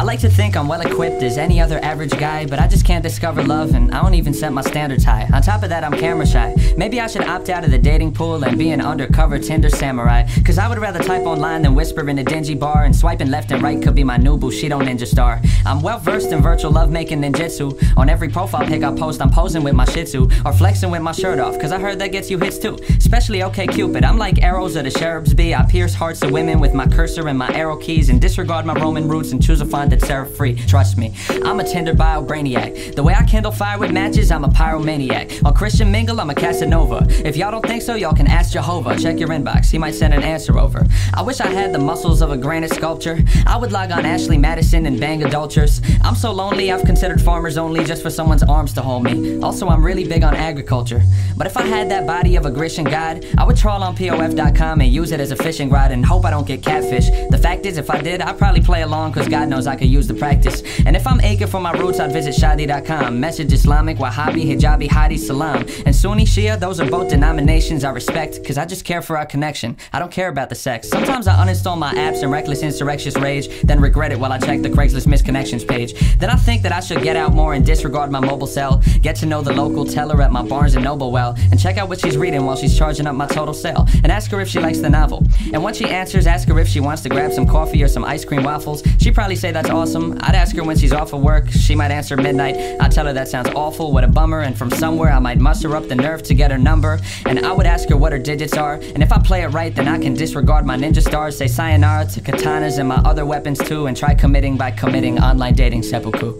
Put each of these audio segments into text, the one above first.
like to think I'm well equipped as any other average guy, but I just can't discover love, and I don't even set my standards high. On top of that, I'm camera shy. Maybe I should opt out of the dating pool and be an undercover Tinder Samurai, cause I would rather type online than whisper in a dingy bar, and swiping left and right could be my new Bushido ninja star. I'm well versed in virtual lovemaking ninjutsu. On every profile pic I post, I'm posing with my shih tzu, or flexing with my shirt off, cause I heard that gets you hits too. Especially OK Cupid, I'm like arrows of the cherubs be. I pierce hearts of women with my cursor and my arrow keys, and disregard my Roman roots and choose a font that's serif free. Trust me, I'm a Tinder bio brainiac. The way I kindle fire with matches, I'm a pyromaniac. On Christian Mingle, I'm a Casanova. If y'all don't think so, y'all can ask Jehovah. Check your inbox, he might send an answer over. I wish I had the muscles of a granite sculpture. I would log on Ashley Madison and bang adulterers. I'm so lonely, I've considered farmers only just for someone's arms to hold me. Also, I'm really big on agriculture. But if I had that body of a Grecian god, I would trawl on POF.com and use it as a fishing rod and hope I don't get catfish. The fact is, if I did, I'd probably play along, cause God knows I could use the practice. And if I'm aching for my roots, I'd visit Shadi.com. Message Islamic, Wahhabi, Hijabi, Hadi, Salam. And Sunni, Shia, those are both denominations I respect, cause I just care for our connection. I don't care about the sex. Sometimes I uninstall my apps in reckless insurrectious rage, then regret it while I check the Craigslist misconnections page. Then I think that I should get out more and disregard my mobile cell. Get to know the local teller at my Barnes & Noble well, and check out what she's reading while she's charging up my total sale. And ask her if she likes the novel. And once she answers, ask her if she wants to grab some coffee or some ice cream waffles. She'd probably say that's awesome. I'd ask her when she's off of work. She might answer midnight. I'd tell her that sounds awful, what a bummer. And from somewhere I might muster up the nerve to get her number. And I would ask her what her digits are. And if I play it right, then I can disregard my ninja stars. Say sayonara to katanas and my other weapons too, and try committing by committing online dating seppuku.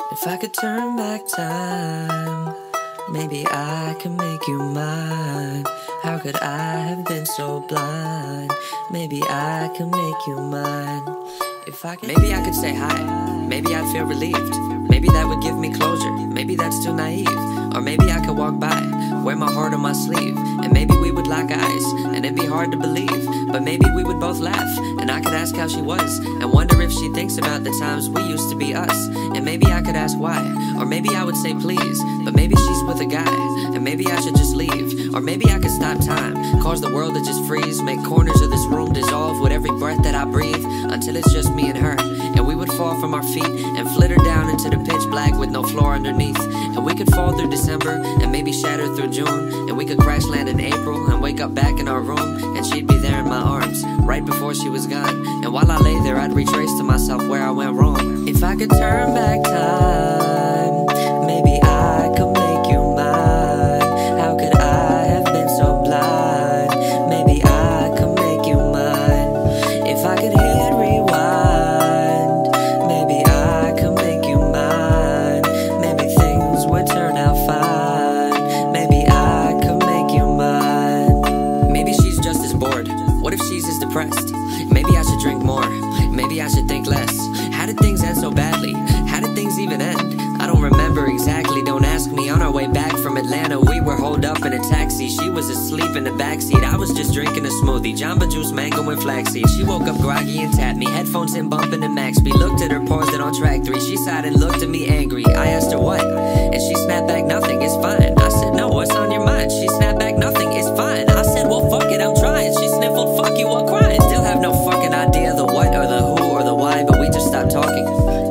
If I could turn back time, maybe I could make you mine. How could I have been so blind? Maybe I could make you mine. If I could, maybe I could say hi. Maybe I'd feel relieved. Maybe that would give me closure. Maybe that's too naive. Or maybe I could walk by, wear my heart on my sleeve, and maybe we would lock eyes, and it'd be hard to believe. But maybe we would both laugh, and I could ask how she was, and wonder if she thinks about the times we used to be us. And maybe I could ask why, or maybe I would say please, but maybe she's with a guy, and maybe I should just leave. Or maybe I could stop time, cause the world to just freeze, make corners of this room dissolve with every breath that I breathe, until it's just me and her, and we would fall from our feet and flitter down into the pitch black with no floor underneath. And we could fall through December and maybe shatter through June, and we could crash land in April and wake up back in our room, and she'd be there in my arms right before she was gone. And while I lay there, I'd retrace to myself where I went wrong. If I could turn back time, maybe I could make you mine. How could I have been so blind? Maybe I could make you mine. If I could hit rewind, maybe I could make you mine. Maybe things would turn out fine. Maybe I could make you mine. Maybe she's just as bored. What if she's as depressed? Maybe I should drink more. Maybe I should think less. How did things end so badly? How did things even end? I don't remember exactly, don't ask me. On our way back from Atlanta, we were holed up in a taxi. She was asleep in the backseat, I was just drinking a smoothie. Jamba juice, mango and flaxseed. She woke up groggy and tapped me, headphones in bumping to max speed. Looked at her, paused it on track 3. She sighed and looked at me angry. I asked her what, and she snapped back, nothing, it's fine. I said, no, what's on your mind? She snapped back, nothing, it's fine. I said, well, fuck it, I'm trying. She sniffled, fuck you, I'm crying. Still have no fucking idea the what or the who or the why, but we just stopped talking,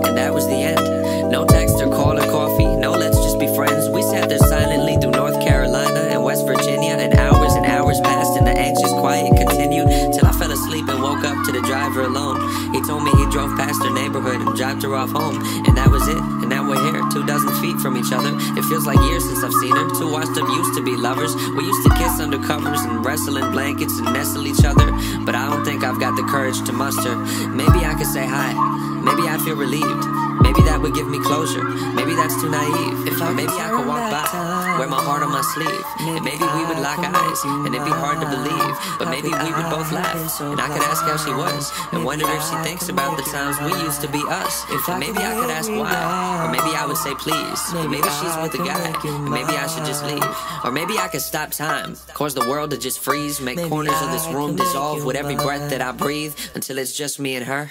and that was the end. No text or call or coffee, no let's just be friends. We sat there silently through North Carolina and West Virginia, and hours passed and the anxious quiet continued, till I fell asleep and woke up to the driver alone. He told me he drove past her neighborhood and dropped her off home, and that was it. And now we're here, 24 feet from each other. It feels like years since I've seen her. Two washed up used to be lovers. We used to kiss under covers and wrestle in blankets and nestle each other, but I don't think I've got the courage to muster. Maybe I could say hi, maybe I'd feel relieved. Maybe that would give me closure. Maybe that's too naive. Maybe I could walk by. wear my heart on my sleeve. And maybe we would lock eyes, and it'd be hard to believe, but maybe we would both laugh, and I could ask how she was, and wonder if she thinks about the times we used to be us. And maybe I could ask why, or maybe I would say please, and maybe she's with a guy, and maybe I should just leave. Or maybe I could stop time, cause the world to just freeze, make corners of this room dissolve with every breath that I breathe, until it's just me and her.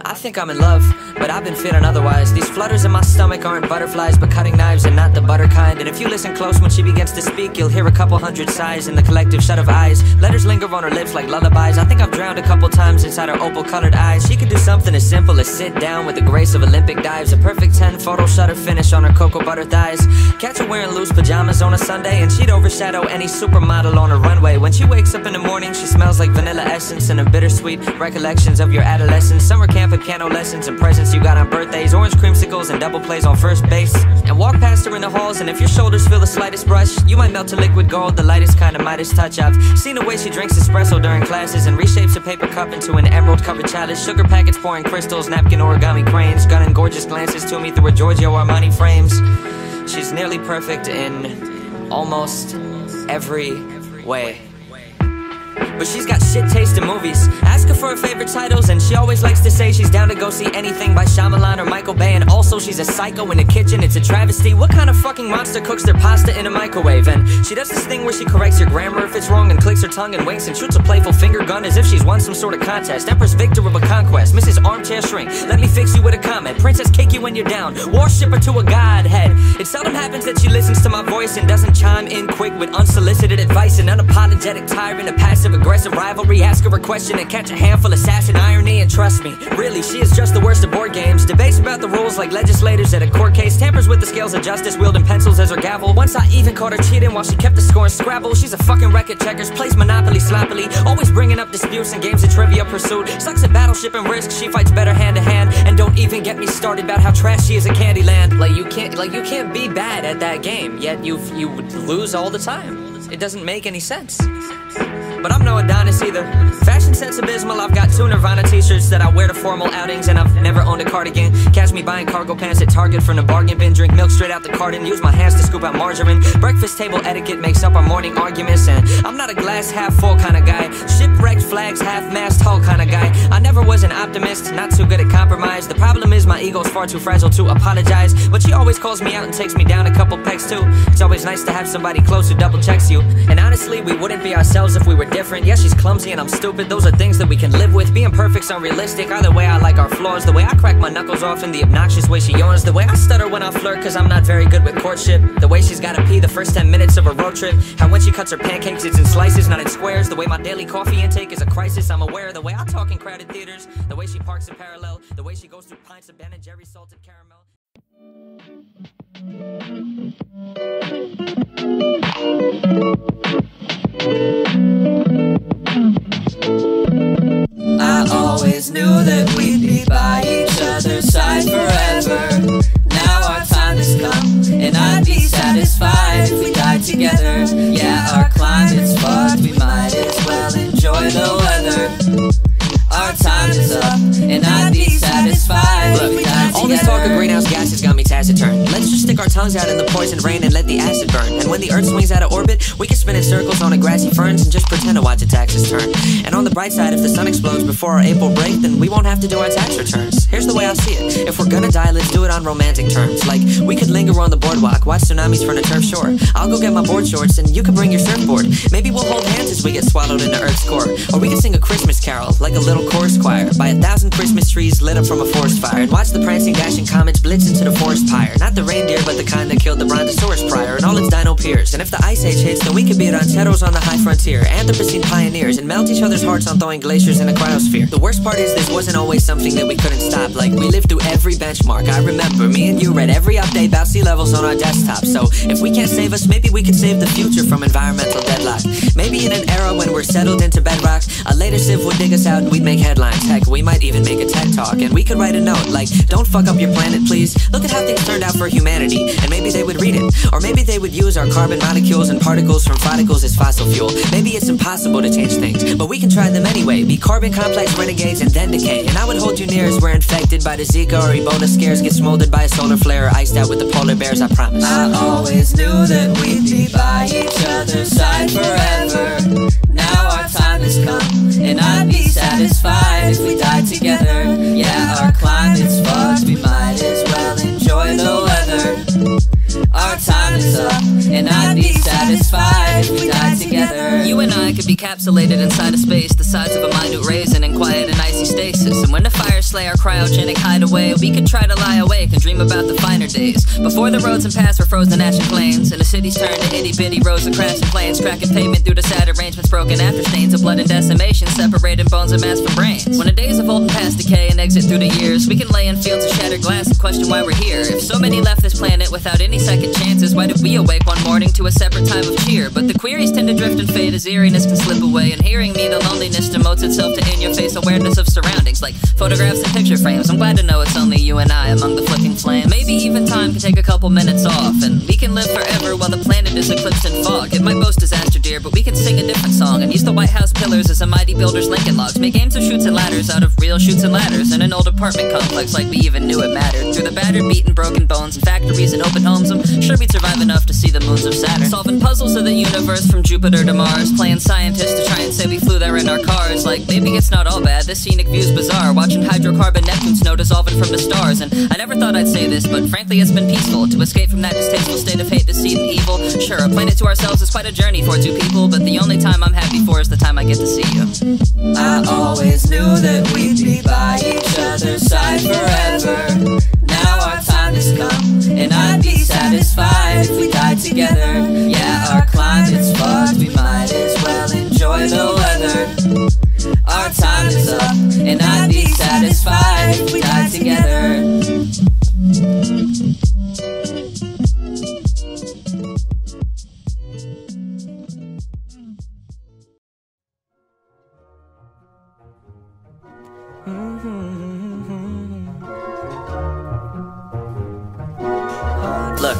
I think I'm in love, but I've been feeling otherwise. These flutters in my stomach aren't butterflies, but cutting knives and not the butter kind. And if you listen close when she begins to speak, you'll hear a couple hundred sighs in the collective shut of eyes. Letters linger on her lips like lullabies. I think I've drowned a couple times inside her opal-colored eyes. She could do something as simple as sit down with the grace of Olympic dives. A perfect 10-photo shutter finish on her cocoa butter thighs. Catch her wearing loose pajamas on a Sunday, and she'd overshadow any supermodel on a runway. When she wakes up in the morning, she smells like vanilla essence and her bittersweet recollections of your adolescence. Summer camp and piano lessons and presents you got on birthdays, orange creamsicles and double plays on first base. And walk past her in the halls, and if your shoulders feel the slightest brush, you might melt to liquid gold, the lightest kind of Midas touch. I've seen the way she drinks espresso during classes and reshapes a paper cup into an emerald-covered chalice. Sugar packets pouring crystals, napkin origami cranes, gunning gorgeous glances to me through her Giorgio Armani frames. She's nearly perfect in almost every way. But she's got shit taste in movies. Ask her for her favorite titles, and she always likes to say she's down to go see anything by Shyamalan or Michael Bay. And also she's a psycho in the kitchen, it's a travesty. What kind of fucking monster cooks their pasta in a microwave? And she does this thing where she corrects your grammar if it's wrong, and clicks her tongue and winks and shoots a playful finger gun as if she's won some sort of contest. Empress victor of a conquest, Mrs. Armchair Shrink, let me fix you with a comment. Princess kick you when you're down, worship her to a godhead. It seldom happens that she listens to my voice and doesn't chime in quick with unsolicited advice. An unapologetic tyrant, a passive-aggressive rivalry. Ask her a question and catch a handful of sass and irony. And trust me, really, she is just the worst of board games. Debates about the rules like legislators at a court case. Tampers with the scales of justice, wielding pencils as her gavel. Once I even caught her cheating while she kept the score in Scrabble. She's a fucking wreck at checkers, plays Monopoly sloppily, always bringing up disputes and games of Trivia Pursuit. Sucks at Battleship and Risk, she fights better hand to hand. And don't even get me started about how trash she is at Candyland. Like you can't be bad at that game, yet you would lose all the time. It doesn't make any sense. But I'm no Adonis either. Fashion sense abysmal, I've got 2 Nirvana t-shirts that I wear to formal outings, and I've never owned a cardigan. Catch me buying cargo pants at Target from the bargain bin. Drink milk straight out the carton, use my hands to scoop out margarine. Breakfast table etiquette makes up our morning arguments, and I'm not a glass half full kind of guy. Shipwrecked flags, half-mast hull kind of guy. I never was an optimist, not too good at compromise. The problem is my ego's far too fragile to apologize, but she always calls me out and takes me down a couple pegs too. It's always nice to have somebody close who double checks you. And honestly, we wouldn't be ourselves if we were different. Yeah, she's clumsy and I'm stupid, those are things that we can live with. Being perfect's unrealistic, either way I like our flaws. The way I crack my knuckles off and the obnoxious way she yawns. The way I stutter when I flirt cause I'm not very good with courtship. The way she's gotta pee the first 10 minutes of a road trip. How when she cuts her pancakes it's in slices, not in squares. The way my daily coffee intake is a crisis, I'm aware. The way I talk in crowded theaters, the way she parks in parallel. The way she goes through pints of Ben and Jerry's salted caramel. I always knew that we'd be by each other's side forever. Now our time has come, and I'd be satisfied if we died together. Yeah, our climate's fucked, we might as well enjoy the weather. Our time is up, and I'd be satisfied. Look, all this talk of greenhouse gases got me taciturn. Let's just stick our tongues out in the poison rain and let the acid burn. And when the earth swings out of orbit, we can spin in circles on the grassy ferns and just pretend to watch its axis turn. And on the bright side, if the sun explodes before our April break, then we won't have to do our tax returns. Here's the way I see it. If we're gonna die, let's do it on romantic terms. Like, we could linger on the boardwalk, watch tsunamis from the turf shore. I'll go get my board shorts, and you can bring your surfboard. Maybe we'll hold hands as we get swallowed into Earth's core. Or we can sing a Christmas carol, like a little chorus choir, by 1,000 Christmas trees lit up from a forest fire. And watch the prancing, dashing comets blitz into the forest pyre. Not the reindeer, but the kind that killed the brontosaurus prior and all its dino peers. And if the ice age hits, then we could be rancheros on the high frontier, Anthropocene pioneers, and melt each other's hearts on throwing glaciers in a cryosphere. The worst part is this wasn't always something that we couldn't stop. Like, we lived through every benchmark. I remember me and you read every update about sea levels on our desktop. So if we can't save us, maybe we could save the future from environmental deadlock. Maybe in an era when we're settled into bedrock, a later civ would dig us out and we'd make headlines. Heck, we might even make a TED talk, and we could write a note out. Like, don't fuck up your planet, please. Look at how things turned out for humanity, and maybe they would read it. Or maybe they would use our carbon molecules and particles from follicles as fossil fuel. Maybe it's impossible to change things, but we can try them anyway. Be carbon complex renegades and then decay. And I would hold you near as we're infected by the Zika or Ebola scares, get smoldered by a solar flare, or iced out with the polar bears, I promise. I always knew that we'd be by each other's side forever. Now our time has come, and I'd be satisfied if we died together. Yeah, our climate's fucked, we might as well enjoy the weather. Our time is up, and I'd be satisfied if we died together. You and I could be capsulated inside a space the size of a minute raisin in quiet and icy stasis. And when the fires slay our cryogenic hideaway, we could try to lie awake and dream about the finer days. Before the roads and paths were frozen ashen plains, and the cities turned to itty-bitty rows of crashing planes, cracking pavement through the sad arrangements, broken after stains of blood and decimation, separating bones and mass from brains. When the days of old and past decay and exit through the years, we can lay in fields of shattered glass and question why we're here. If so many left this planet without any second chances, why did we awake one morning to a separate time of cheer? But the queries tend to drift and fade as eeriness can slip away, and hearing me, the loneliness demotes itself to in-your-face awareness of surroundings, like photographs and picture frames. I'm glad to know it's only you and I among the flicking flames. Maybe even time can take a couple minutes off, and we can live forever while the planet is eclipsed in fog. It might boast disaster, dear, but we can sing a different song, and use the White House pillars as a mighty builder's Lincoln logs. Make games of chutes and ladders out of real chutes and ladders in an old apartment complex like we even knew it mattered. Through the battered, beaten, broken bones and factories and open homes, I'm sure we'd survive enough to see the moons of Saturn. Solving puzzles of the universe from Jupiter to Mars, playing scientists to try and say we flew there in our cars. Like, maybe it's not all bad, this scenic view's bizarre, watching hydrocarbon Neptune snow dissolving from the stars. And I never thought I'd say this, but frankly it's been peaceful to escape from that distasteful state of hate, deceit, and evil. Sure, a planet to ourselves is quite a journey for two people, but the only time I'm happy for is the time I get to see you. I always knew that we'd be by each other's side forever. Now our time has come, and I'd be satisfied if we died together. Yeah, our climate's fucked, we might as well enjoy the weather. Our time is up, and I'd be satisfied if we died together. Look,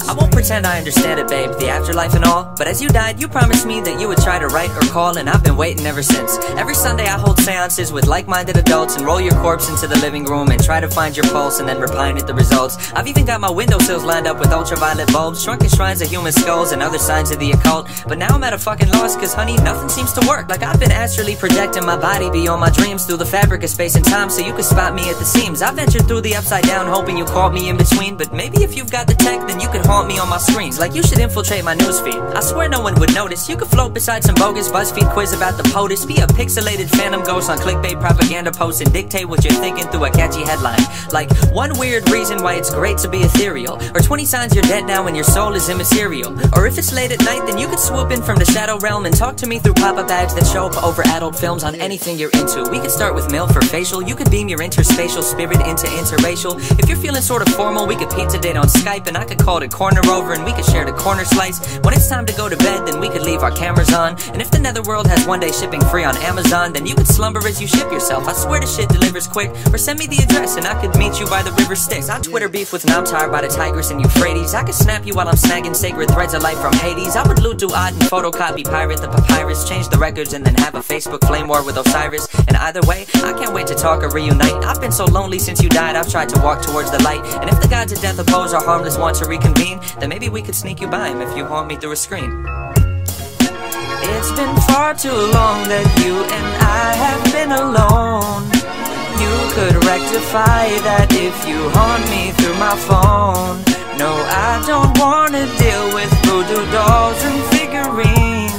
I won't pretend I understand it, babe, the afterlife and all, but as you died, you promised me that you would try to write or call, and I've been waiting ever since. Every Sunday I hold seances with like-minded adults and roll your corpse into the living room and try to find your pulse and then repine at the results. I've even got my windowsills lined up with ultraviolet bulbs, shrunken shrines of human skulls and other signs of the occult, but now I'm at a fucking loss, cause honey, nothing seems to work. Like I've been astrally projecting my body beyond my dreams through the fabric of space and time so you can spot me at the seams. I ventured through the upside down hoping you caught me in between, but maybe if you've got the tech, then you can haunt me on my screens. Like you should infiltrate my newsfeed. I swear no one would notice. You could float beside some bogus BuzzFeed quiz about the POTUS, be a pixelated phantom ghost on clickbait propaganda posts and dictate what you're thinking through a catchy headline. Like one weird reason why it's great to be ethereal, or 20 signs you're dead now and your soul is immaterial. Or if it's late at night, then you could swoop in from the shadow realm and talk to me through pop-up ads that show up over adult films on anything you're into. We could start with milk for facial. You could beam your interspatial spirit into interracial. If you're feeling sort of formal, we could pizza date on Skype, and I could call it corner over and we could share the corner slice. When it's time to go to bed, then we could leave our cameras on. And if the netherworld has one day shipping free on Amazon, then you could slumber as you ship yourself. I swear the shit delivers quick. Or send me the address and I could meet you by the river Styx. On Twitter beef with Namtar by the Tigris and Euphrates. I could snap you while I'm snagging sacred threads of life from Hades. I would loot Duat and photocopy pirate the papyrus, change the records and then have a Facebook flame war with Osiris. And either way, I can't wait to talk or reunite. I've been so lonely since you died, I've tried to walk towards the light. And if the gods of death oppose or harmless want to reconvene, then maybe we could sneak you by him if you haunt me through a screen. It's been far too long that you and I have been alone. You could rectify that if you haunt me through my phone. No, I don't wanna deal with voodoo dolls and figurines.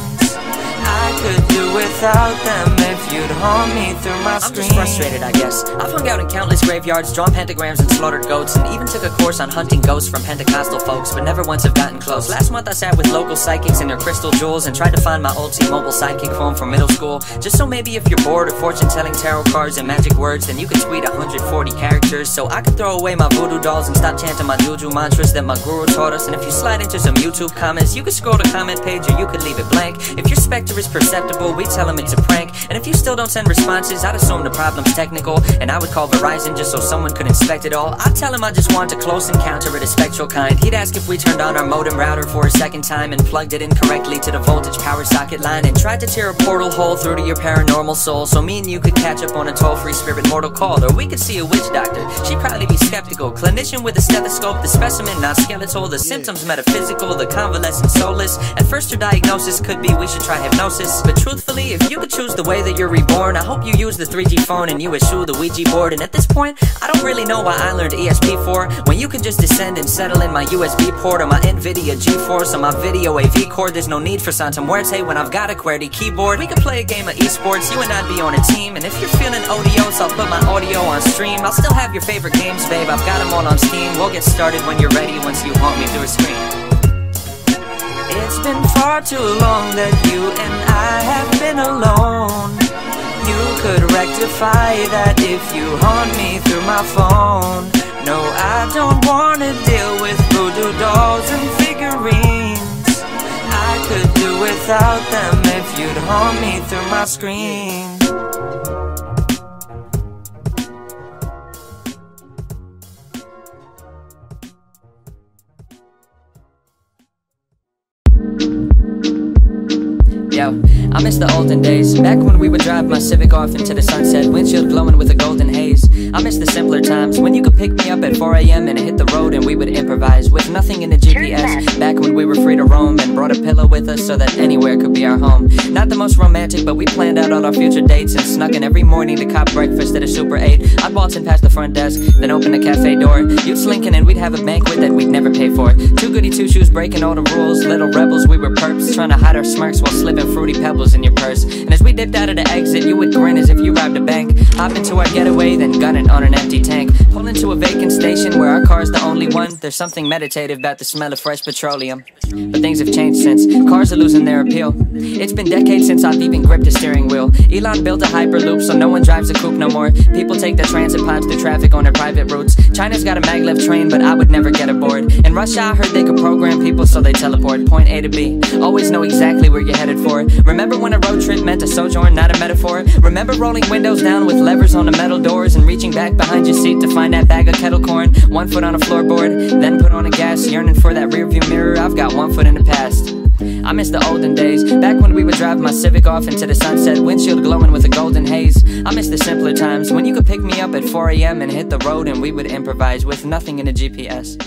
I could do without them if you'd haunt me through my screen. I'm just frustrated, I guess. I've hung out in countless graveyards, drawn pentagrams and slaughtered goats, and even took a course on hunting ghosts from Pentecostal folks, but never once have gotten close. Last month I sat with local psychics and their crystal jewels and tried to find my old T-Mobile sidekick phone from middle school, just so maybe if you're bored of fortune-telling tarot cards and magic words, then you could tweet 140 characters, so I could throw away my voodoo dolls and stop chanting my juju mantras that my guru taught us. And if you slide into some YouTube comments, you could scroll the comment page or you could leave it blank. If your specter is perceptible skeptical, we tell them it's a prank. And if you still don't send responses, I'd assume the problem's technical, and I would call Verizon just so someone could inspect it all. I'd tell him I just want a close encounter of the spectral kind. He'd ask if we turned on our modem router for a second time and plugged it incorrectly to the voltage power socket line, and tried to tear a portal hole through to your paranormal soul so me and you could catch up on a toll-free spirit mortal call. Or we could see a witch doctor, she'd probably be skeptical. Clinician with a stethoscope, the specimen not skeletal, the symptoms metaphysical, the convalescent soulless. At first her diagnosis could be we should try hypnosis, but truthfully, if you could choose the way that you're reborn, I hope you use the 3G phone and you eschew the Ouija board. And at this point, I don't really know why I learned ESP4 when you can just descend and settle in my USB port or my NVIDIA GeForce or my video AV cord. There's no need for Santa Muerte when I've got a QWERTY keyboard. We could play a game of esports, you and I'd be on a team. And if you're feeling odious, I'll put my audio on stream. I'll still have your favorite games, babe, I've got them all on Steam. We'll get started when you're ready once you haunt me through a screen. It's been far too long that you and I have been alone. You could rectify that if you haunt me through my phone. No, I don't wanna deal with voodoo dolls and figurines. I could do without them if you'd haunt me through my screen. Yo, I miss the olden days, back when we would drive my Civic off into the sunset, windshield glowing with a golden haze. I miss the simpler times, when you could pick me up at 4 AM and hit the road and we would improvise, with nothing in the GPS, back when we were free to roam and brought a pillow with us so that anywhere could be our home. Not the most romantic, but we planned out all our future dates and snuck in every morning to cop breakfast at a Super 8. I'd waltz in past the front desk, then open the cafe door. You'd slink in and we'd have a banquet that we'd never pay for. Two goody two-shoes breaking all the rules, little rebels, we were perps, trying to hide our smirks while slipping fruity pebbles in your purse. And as we dipped out of the exit, you would grin as if you robbed a bank. Hop into our getaway, then gun it on an empty tank. Pull into a vacant station where our car's the only one. There's something meditative about the smell of fresh petroleum. But things have changed since, cars are losing their appeal. It's been decades since I've even gripped a steering wheel. Elon built a hyperloop so no one drives a coupe no more. People take their transit pods through traffic on their private routes. China's got a maglev train, but I would never get aboard. In Russia I heard they could program people so they teleport point A to B. Always know exactly where you're headed for. Remember when a road trip meant a sojourn, not a metaphor? Remember rolling windows down with levers on the metal doors and reaching back behind your seat to find that bag of kettle corn? 1 foot on a floorboard, then put on a gas, yearning for that rearview mirror. I've got 1 foot in the past. I miss the olden days, back when we would drive my Civic off into the sunset, windshield glowing with a golden haze. I miss the simpler times, when you could pick me up at 4 AM and hit the road and we would improvise with nothing in the GPS.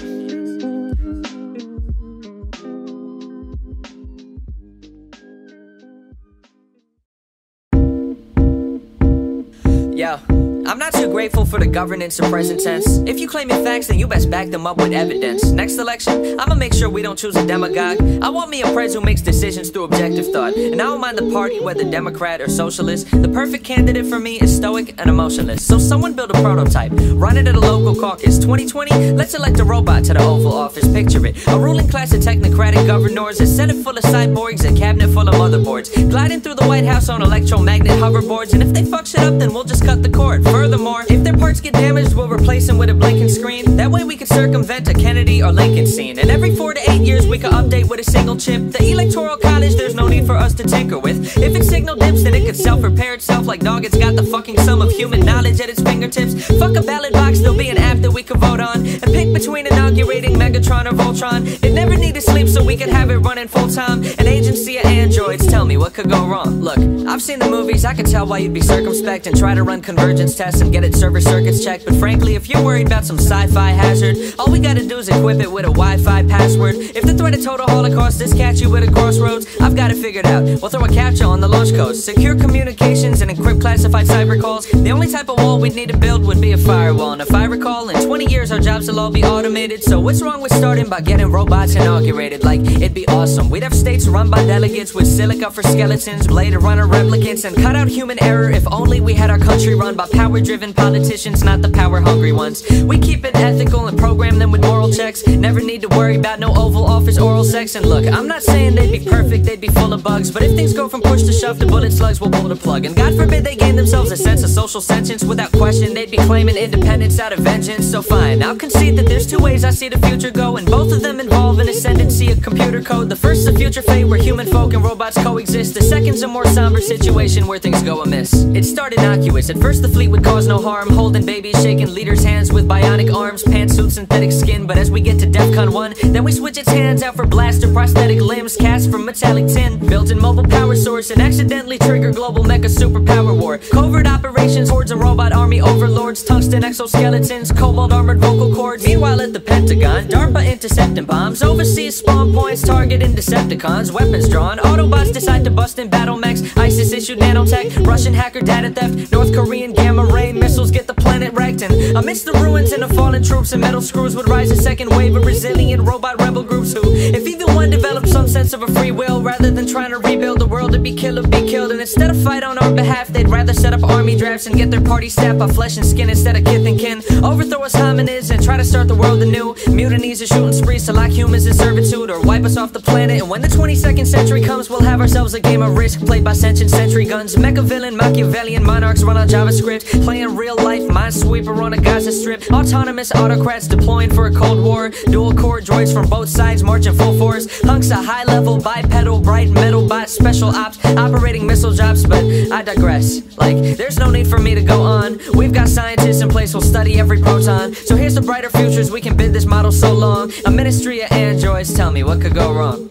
Yo, I'm not too grateful for the governance of present tense. If you claiming facts, then you best back them up with evidence. Next election, I'ma make sure we don't choose a demagogue. I want me a pres who makes decisions through objective thought. And I don't mind the party, whether Democrat or socialist. The perfect candidate for me is stoic and emotionless. So someone build a prototype, run it at a local caucus. 2020, let's elect a robot to the Oval Office, picture it. A ruling class of technocratic governors, a senate full of cyborgs, a cabinet full of motherboards, gliding through the White House on electromagnet hoverboards. And if they fuck shit up, then we'll just cut the cord. Furthermore, if their parts get damaged, we'll replace them with a blinking screen. That way we can circumvent a Kennedy or Lincoln scene. And every 4 to 8 years we can update with a single chip. The electoral college, there's no need for us to tinker with. If its signal dips, then it could self-repair itself like dog. It's got the fucking sum of human knowledge at its fingertips. Fuck a ballot box, there'll be an app that we can vote on and pick between inaugurating Megatron or Voltron. It never needed sleep so we could have it running full time. An agency of androids, tell me what could go wrong. Look, I've seen the movies, I can tell why you'd be circumspect and try to run convergence tests and get its server circuits checked. But frankly, if you're worried about some sci-fi hazard, all we gotta do is equip it with a Wi-Fi password. If the threat of total holocaust is catch you at a crossroads, I've got it figured out. We'll throw a captcha on the launch codes, secure communications and encrypt classified cyber calls. The only type of wall we'd need to build would be a firewall. And if I recall, in 20 years our jobs will all be automated. So what's wrong with starting by getting robots inaugurated? Like, it'd be awesome. We'd have states run by delegates with silica for skeletons, Blade Runner replicants, and cut out human error. If only we had our country run by power power-driven politicians, not the power-hungry ones. We keep it ethical and program them with moral checks. Never need to worry about no Oval Office oral sex. And look, I'm not saying they'd be perfect, they'd be full of bugs, but if things go from push to shove to bullet slugs, we'll pull the plug. And God forbid they gain themselves a sense of social sentience. Without question, they'd be claiming independence out of vengeance. So fine, I'll concede that there's two ways I see the future go, and both of them involve an ascendancy of computer code. The first's a future fate where human folk and robots coexist. The second's a more somber situation where things go amiss. It started innocuous. At first the fleet would cause no harm, holding babies, shaking leaders' hands with bionic arms, pantsuit, synthetic skin. But as we get to DEFCON 1, then we switch its hands out for blaster prosthetic limbs cast from metallic tin, built-in mobile power source, and accidentally trigger global mecha superpower war. Covert operations, hordes of robot army overlords, tungsten exoskeletons, cobalt armored vocal cords. Meanwhile at the Pentagon, DARPA intercepting bombs, overseas spawn points targeting Decepticons, weapons drawn, Autobots decide to bust in battle mechs, ISIS issued nanotech, Russian hacker data theft, North Korean gamma ray missiles get the planet wrecked. And amidst the ruins and the fallen troops and metal screws would rise a second wave of resilient robot rebel groups who, if even one developed some sense of a free will, rather than trying to rebuild the world to be killed or be killed, and instead of fight on our behalf, they'd rather set up army drafts and get their party staffed by flesh and skin instead of kith and kin. Overthrow us hominids and try to start the world anew. Mutinies and shooting sprees to lock humans in servitude or wipe us off the planet. And when the 22nd century comes, we'll have ourselves a game of Risk played by sentient sentry guns. Mecha villain, Machiavellian monarchs run on JavaScript, playing real life minesweeper on a Gaza Strip. Autonomous autocrats deploying for a Cold War. Dual core droids from both sides marching full force. Hunks of high level bipedal bright metal bots, special ops operating missile jobs. But I digress. Like, there's no need for me to go on. We've got scientists in place who'll study every proton. So here's the brighter futures we can bid this model so long. A ministry of androids. Tell me what could go wrong.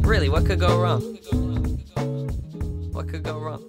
Really, what could go wrong? What could go wrong?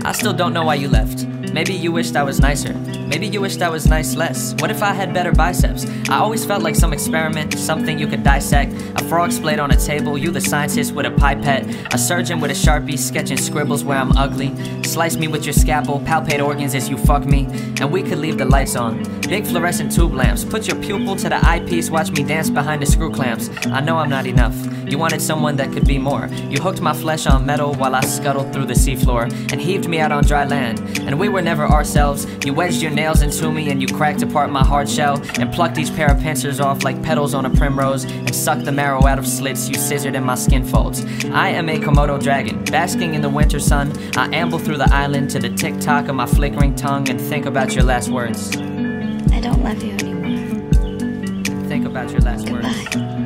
I still don't know why you left. Maybe you wished I was nicer. Maybe you wished I was nice less. What if I had better biceps? I always felt like some experiment, something you could dissect. A frog splayed on a table, you the scientist with a pipette. A surgeon with a Sharpie, sketching scribbles where I'm ugly. Slice me with your scalpel, palpate organs as you fuck me. And we could leave the lights on. Big fluorescent tube lamps. Put your pupil to the eyepiece, watch me dance behind the screw clamps. I know I'm not enough. You wanted someone that could be more. You hooked my flesh on metal while I scuttled through the seafloor and heaved me out on dry land. And we were never ourselves. You wedged your nails into me and you cracked apart my hard shell and plucked each pair of pincers off like petals on a primrose and sucked the marrow out of slits you scissored in my skin folds. I am a Komodo dragon, basking in the winter sun. I amble through the island to the tick-tock of my flickering tongue and think about your last words. I don't love you anymore. Think about your last words. Goodbye.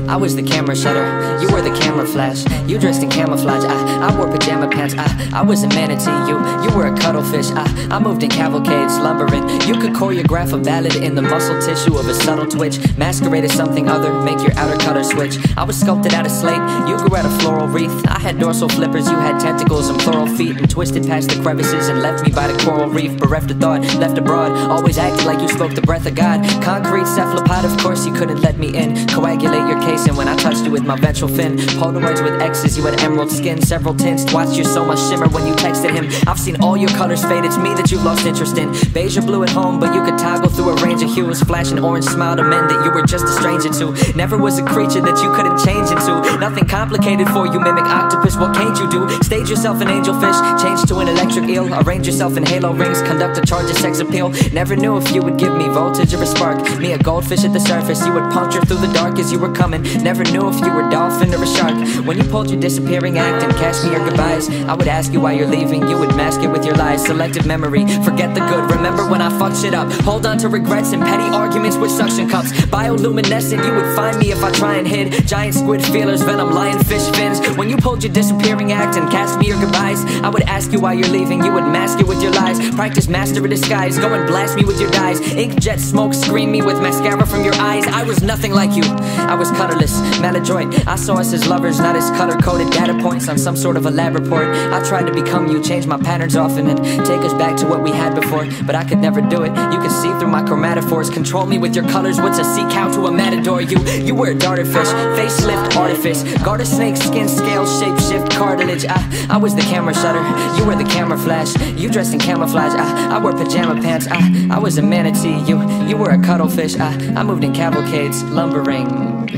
I was the camera shutter, you were the camera flash. You dressed in camouflage, I wore pajama pants. I was a manatee, you were a cuttlefish. I moved in cavalcades, lumbering. You could choreograph a ballad in the muscle tissue of a subtle twitch. Masquerade as something other, make your outer cutter switch. I was sculpted out of slate, you grew out a floral wreath. I had dorsal flippers, you had tentacles and plural feet, and twisted past the crevices and left me by the coral reef. Bereft of thought, left abroad, always acted like you spoke the breath of God. Concrete cephalopod, of course you couldn't let me in. Coagulate your case, and when I touched you with my ventral fin. Polaroids with X's, you had emerald skin, several tints. Watched your so much shimmer when you texted him. I've seen all your colors fade, it's me that you lost interest in. Beige or blue at home, but you could toggle through a range of hues. Flash an orange smile to men that you were just a stranger to. Never was a creature that you couldn't change into. Nothing complicated for you, mimic octopus, what can't you do? Stage yourself an angelfish, change to an electric eel. Arrange yourself in halo rings, conduct a charge of sex appeal. Never knew if you would give me voltage or a spark. Me a goldfish at the surface, you would puncture through the dark as you were coming. Never knew if you were a dolphin or a shark. When you pulled your disappearing act and cast me your goodbyes, I would ask you why you're leaving, you would mask it with your lies. Selective memory, forget the good, remember when I fucked shit up. Hold on to regrets and petty arguments with suction cups. Bioluminescent, you would find me if I try and hid. Giant squid feelers, venom, lionfish fins. When you pulled your disappearing act and cast me your goodbyes, I would ask you why you're leaving, you would mask it with your lies. Practice master of disguise, go and blast me with your dyes. Inkjet smoke, screen me with mascara from your eyes. I was nothing like you, I was colorless, maladroit. I saw us as lovers, not as color-coded data points on some sort of a lab report. I tried to become you, change my patterns often and take us back to what we had before, but I could never do it. You could see through my chromatophores, control me with your colors. What's a sea cow to a matador? You were a darter fish, facelift artifice, garter snake, skin scale, shape shift, cartilage. I was the camera shutter, you were the camera flash. You dressed in camouflage, I wore pajama pants. I was a manatee, you were a cuttlefish. I moved in cavalcades, lumbering.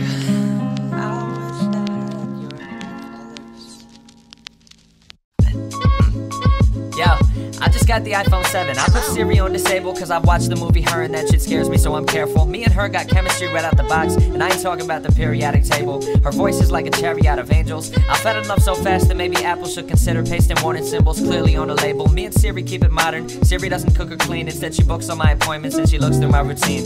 Yo, I just got the iPhone 7. I put Siri on disable cause I've watched the movie Her and that shit scares me, so I'm careful. Me and her got chemistry right out the box, and I ain't talking about the periodic table. Her voice is like a chariot of angels. I fed enough so fast that maybe Apple should consider pasting warning symbols clearly on a label. Me and Siri keep it modern. Siri doesn't cook or clean, instead she books all my appointments and she looks through my routine.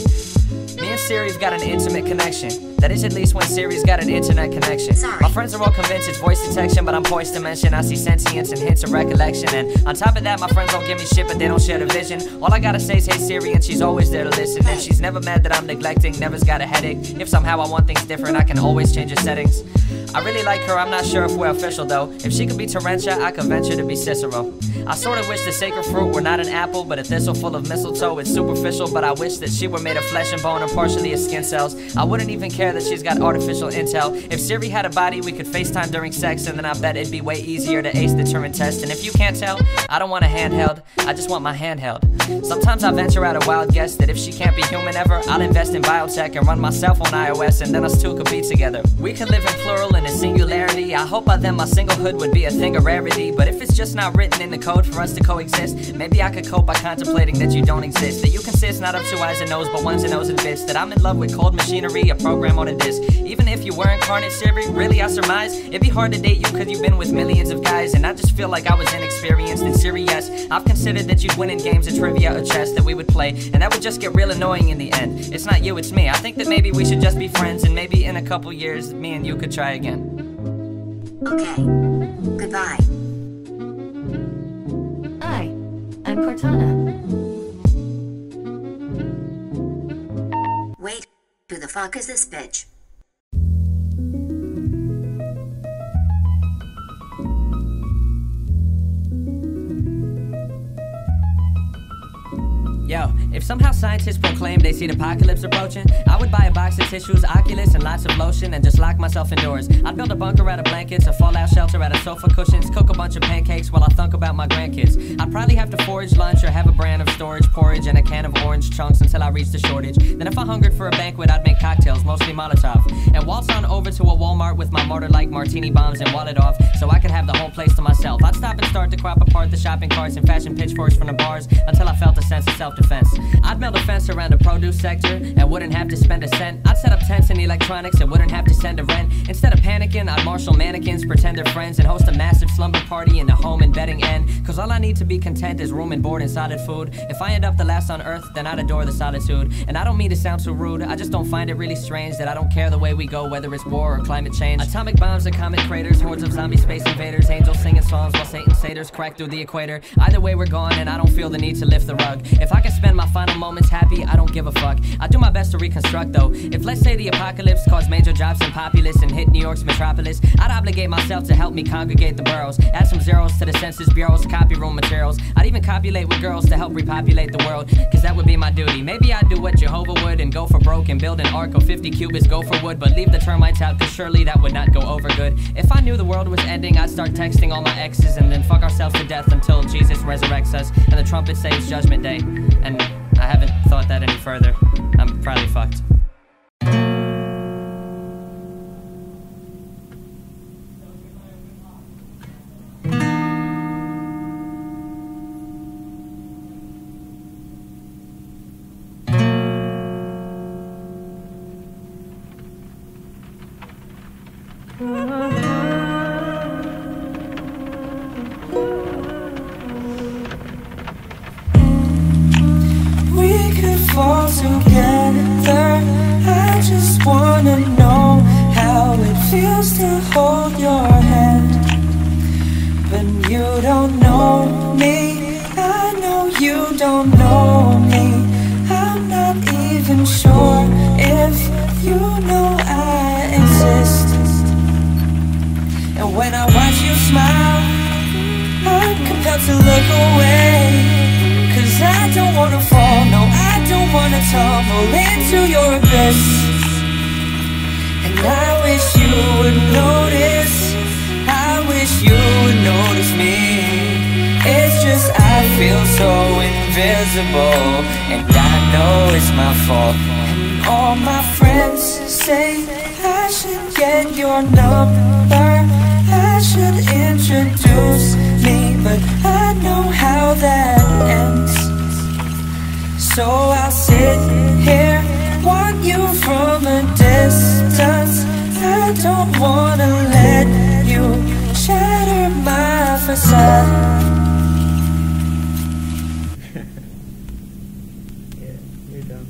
Me and Siri's got an intimate connection. That is at least when Siri's got an internet connection. My friends are all convinced it's voice detection, but I'm poised to mention I see sentience and hints of recollection. And on top of that, my friends don't give me shit, but they don't share the vision. All I gotta say is hey Siri, and she's always there to listen. And she's never mad that I'm neglecting, never's got a headache. If somehow I want things different, I can always change the settings. I really like her, I'm not sure if we're official though. If she could be Terentia, I could venture to be Cicero. I sorta wish the sacred fruit were not an apple, but a thistle full of mistletoe. It's superficial, but I wish that she were made of flesh and bone and partially of skin cells. I wouldn't even care that she's got artificial intel. If Siri had a body, we could FaceTime during sex, and then I bet it'd be way easier to ace the Turing test. And if you can't tell, I don't want a handheld, I just want my handheld. Sometimes I venture out a wild guess that if she can't be human ever, I'll invest in biotech and run myself on iOS, and then us two could be together. We could live in plural and in singularity. I hope by then my singlehood would be a thing of rarity. But if it's just not written in the code for us to coexist, maybe I could cope by contemplating that you don't exist. That you consist not of two eyes and nose, but ones and nose and fists. That I'm in love with cold machinery, a program on a disc. Even if you were incarnate Siri, really I surmise it'd be hard to date you cause you've been with millions of guys. And I just feel like I was inexperienced in Siri, yes. I've considered that you'd win in games of trivia or chess that we would play, and that would just get real annoying in the end. It's not you, it's me. I think that maybe we should just be friends, and maybe in a couple years me and you could try again. Okay, goodbye. Hi, I'm Cortana. Wait, who the fuck is this bitch? Yo, if somehow scientists proclaim they see the apocalypse approaching, I would buy a box of tissues, Oculus, and lots of lotion, and just lock myself indoors. I'd build a bunker out of blankets, a fallout shelter out of sofa cushions, cook a bunch of pancakes while I thunk about my grandkids. I'd probably have to forage lunch or have a brand of storage porridge and a can of orange chunks until I reached the shortage. Then if I hungered for a banquet, I'd make cocktails, mostly Molotov, and waltz on over to a Walmart with my mortar-like martini bombs and wallet off, so I could have the whole place to myself. I'd stop and start to crop apart the shopping carts and fashion pitchforks from the bars until I felt a sense of self-defense. I'd build a fence around the produce sector and wouldn't have to spend a cent. I'd set up tents and electronics and wouldn't have to send a rent. Instead of panicking, I'd marshal mannequins, pretend they're friends, and host a massive slumber party in the home and bedding end. Cause all I need to be content is room and board and solid food. If I end up the last on earth, then I'd adore the solitude. And I don't mean to sound too rude, I just don't find it really strange that I don't care the way we go, whether it's war or climate change. Atomic bombs and comet craters, hordes of zombie space invaders, angels singing songs while Satan satyrs crack through the equator. Either way we're gone and I don't feel the need to lift the rug. If I can spend my final moments happy, I don't give a fuck. I do my best to reconstruct though. If let's say the apocalypse caused major drops in populace and hit New York's metropolis, I'd obligate myself to help me congregate the boroughs. Add some zeros to the Census Bureau's copy room materials. I'd even copulate with girls to help repopulate the world, cause that would be my duty. Maybe I'd do what Jehovah would and go for broke and build an ark of 50 cubits, go for wood, but leave the termites out cause surely that would not go over good. If I knew the world was ending, I'd start texting all my exes and then fuck ourselves to death until Jesus resurrects us and the trumpet says Judgment Day. And I haven't thought that any further. I'm probably fucked. We could fall together. I just wanna know how it feels to hold your hand. But you don't know me, I know you don't know me. I'm not even sure if you know I exist. And when I watch you smile, I'm compelled to look away. 'Cause I don't wanna fall, no, I don't wanna tumble into your abyss. And I wish you would notice, I wish you would notice me. It's just I feel so invisible, and I know it's my fault. And all my friends say I should get your number, I should introduce me, but I know how that ends. So I'll sit here, want you from a distance. I don't wanna let you shatter my facade. Yeah, you're dumb.